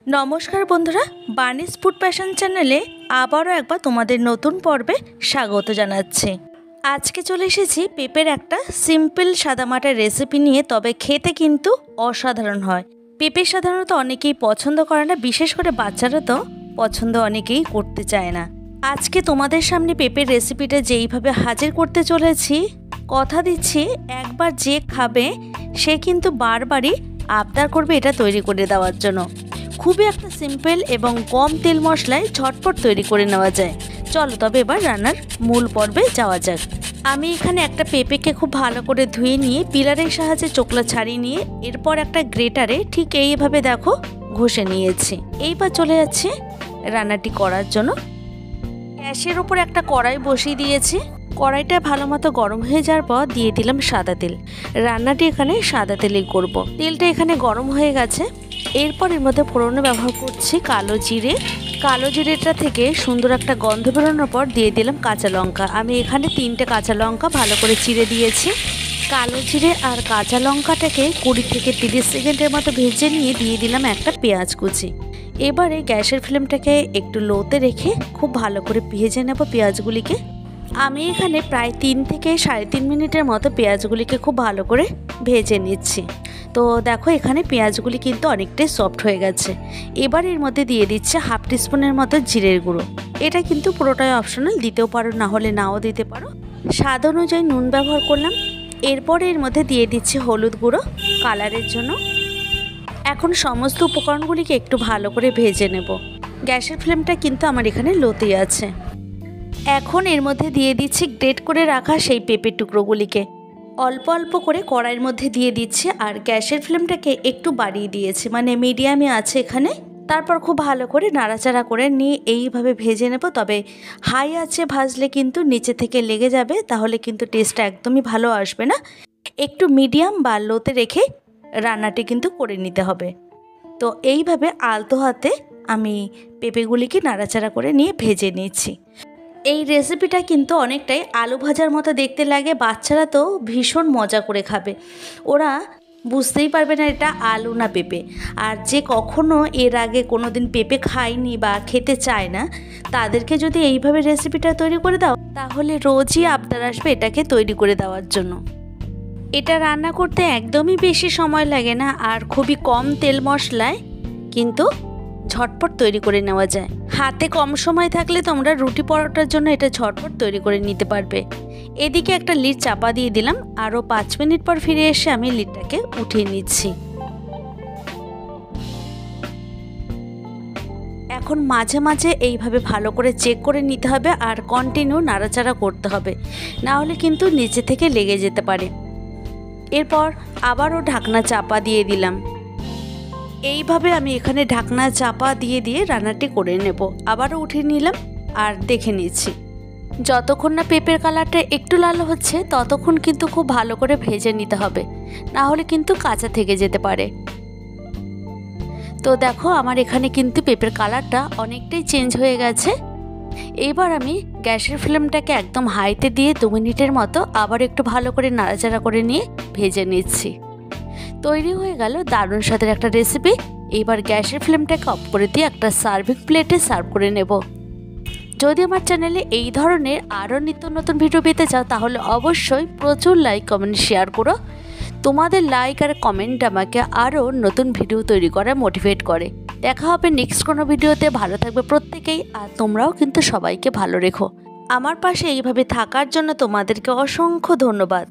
नमस्कार बंधुरा बानिस food passion चैनेले आबारो एकबार तोमादेर नतून पर्वे स्वागत जानाच्छि। आज के चले एसेछि पेपर एक सिम्पल सादामाटा रेसिपि निये, तबे खेते किन्तु असाधारण हय। पेपे साधारणत अनेकेई पछंद करे ना, विशेष करे बाच्चारा तो पछंद अनेकेई करते चाय ना। आज के तोमादेर सामने पेपर रेसिपिटा जेइभाবে हाजिर करते चलेछि, कथा दिচ্ছি एकबार जे खाबे से किन्तु बारबारই आबदार करबे এটা তৈরি করে দেওয়ার জন্য। খুবই একটা সিম্পল এবং কম তেল মশলায় ঝটপট তৈরি করে নেওয়া যায়। চলো তবে এবার রান্নার মূল পর্বে যাওয়া যাক। আমি এখানে একটা পেঁপেকে খুব ভালো করে ধুয়ে নিয়ে পিলারের সাহায্যে চোকলা ছাড়িয়ে নিয়ে এরপর একটা গ্রেটারে ঠিক এইভাবে দেখো ঘষে নিয়েছি। এইবার চলে যাচ্ছে রান্নাটি করার জন্য। গ্যাসের উপর একটা কড়াই বসিয়ে দিয়েছি। কড়াইটা ভালো মতো গরম হয়ে যাওয়ার পর দিয়ে দিলাম সাদা তেল। রান্নাটি এখানে সাদা তেলেই করব। তেলটা এখানে গরম হয়ে গেছে। এরপর এর মধ্যে ফোড়নে ব্যবহার করছি কালো জিরে। কালো জিরেটা থেকে সুন্দর একটা গন্ধ বেরোনোর পর দিয়ে দিলাম কাঁচা লঙ্কা। আমি এখানে 3টে কাঁচা লঙ্কা ভালো করে চিড়ে দিয়েছি। কালো জিরে আর কাঁচা লঙ্কাটাকে 20 থেকে 30 সেকেন্ডের মতো ভেজে নিয়ে দিয়ে দিলাম একটা পেঁয়াজ কুচি। এবারে গ্যাসের ফ্লেমটাকে একটু লোতে রেখে খুব ভালো করে ভেজে নেব পেঁয়াজগুলিকে। আমি এখানে প্রায় 3 থেকে 3.5 মিনিটের মতো পেঁয়াজগুলিকে খুব ভালো করে ভেজে নিচ্ছি। তো দেখো এখানে পেঁয়াজগুলি কিন্তু অনেকটাই সফট হয়ে গেছে। এবার এর মধ্যে দিয়ে দিচ্ছে হাফ টিস্পুনের মতো জিরের গুঁড়ো। এটা কিন্তু পুরোটাই অপশনাল, দিতেও পারো না হলে নাও দিতে পারো। স্বাদ অনুযায়ী নুন ব্যবহার করলাম। এরপর এর মধ্যে দিয়ে দিচ্ছি হলুদ গুঁড়ো কালারের জন্য। এখন সমস্ত উপকরণগুলিকে একটু ভালো করে ভেজে নেব। গ্যাসের ফ্লেমটা কিন্তু আমার এখানে লোতেই আছে। এখন এর মধ্যে দিয়ে দিচ্ছি গ্রেট করে রাখা সেই পেঁপের টুকরোগুলিকে অল্প অল্প করে কড়াইয়ের মধ্যে দিয়ে দিচ্ছি। আর গ্যাসের ফ্লেমটাকে একটু বাড়িয়ে দিয়েছি, মানে মিডিয়ামে আছে এখানে। তারপর খুব ভালো করে নাড়াচাড়া করে নিয়ে এইভাবে ভেজে নেব। তবে হাই আঁচে ভাজলে কিন্তু নিচে থেকে লেগে যাবে, তাহলে কিন্তু টেস্টটা একদমই ভালো আসবে না। একটু মিডিয়াম বা লোতে রেখে রান্নাটি কিন্তু করে নিতে হবে। তো এইভাবে আলতো হাতে আমি পেঁপেগুলিকে নাড়াচাড়া করে নিয়ে ভেজে নিচ্ছি। এই রেসিপিটা কিন্তু অনেকটাই আলু ভাজার মতো দেখতে লাগে। বাচ্চারা তো ভীষণ মজা করে খাবে, ওরা বুঝতেই পারবে না এটা আলু না পেঁপে। আর যে কখনো এর আগে কোনো দিন পেঁপে খায়নি বা খেতে চায় না, তাদেরকে যদি এইভাবে রেসিপিটা তৈরি করে দাও, তাহলে রোজই আবদার আসবে এটাকে তৈরি করে দেওয়ার জন্য। এটা রান্না করতে একদমই বেশি সময় লাগে না, আর খুবই কম তেল মশলায় কিন্তু ঝটপট তৈরি করে নেওয়া যায়। হাতে কম সময় থাকলে তোমরা রুটি পরোটার জন্য এটা ঝটপট তৈরি করে নিতে পারবে। এদিকে একটা লিড চাপা দিয়ে দিলাম। আরও 5 মিনিট পর ফিরে এসে আমি লিডটাকে উঠিয়ে নিচ্ছি। এখন মাঝে মাঝে এইভাবে ভালো করে চেক করে নিতে হবে আর কন্টিনিউ নাড়াচাড়া করতে হবে, না হলে কিন্তু নিচে থেকে লেগে যেতে পারে। এরপর আবারও ঢাকনা চাপা দিয়ে দিলাম। এইভাবে আমি এখানে ঢাকনা চাপা দিয়ে দিয়ে রান্নাটি করে নেব। আবারও উঠিয়ে নিলাম আর দেখে নিচ্ছি। যতক্ষণ না পেঁপের কালারটা একটু লাল হচ্ছে ততক্ষণ কিন্তু খুব ভালো করে ভেজে নিতে হবে, না হলে কিন্তু কাঁচা থেকে যেতে পারে। তো দেখো আমার এখানে কিন্তু পেঁপের কালারটা অনেকটাই চেঞ্জ হয়ে গেছে। এইবার আমি গ্যাসের ফ্লেমটাকে একদম হাইতে দিয়ে 2 মিনিটের মতো আবার একটু ভালো করে নাড়াচাড়া করে নিয়ে ভেজে নিচ্ছি। তৈরি হয়ে গেল দারুণ স্বাদের একটা রেসিপি। এইবার গ্যাসের ফ্লেমটাকে অফ করে দিয়ে একটা সার্ভিং প্লেটে সার্ভ করে নেব। যদি আমার চ্যানেলে এই ধরনের আরও নিত্য নতুন ভিডিও পেতে চাও, তাহলে অবশ্যই প্রচুর লাইক কমেন্ট শেয়ার করো। তোমাদের লাইক আর কমেন্ট আমাকে আরও নতুন ভিডিও তৈরি করার মোটিভেট করে। দেখা হবে নেক্সট কোনো ভিডিওতে। ভালো থাকবে প্রত্যেকেই, আর তোমরাও কিন্তু সবাইকে ভালো রেখো। আমার পাশে এইভাবে থাকার জন্য তোমাদেরকে অসংখ্য ধন্যবাদ।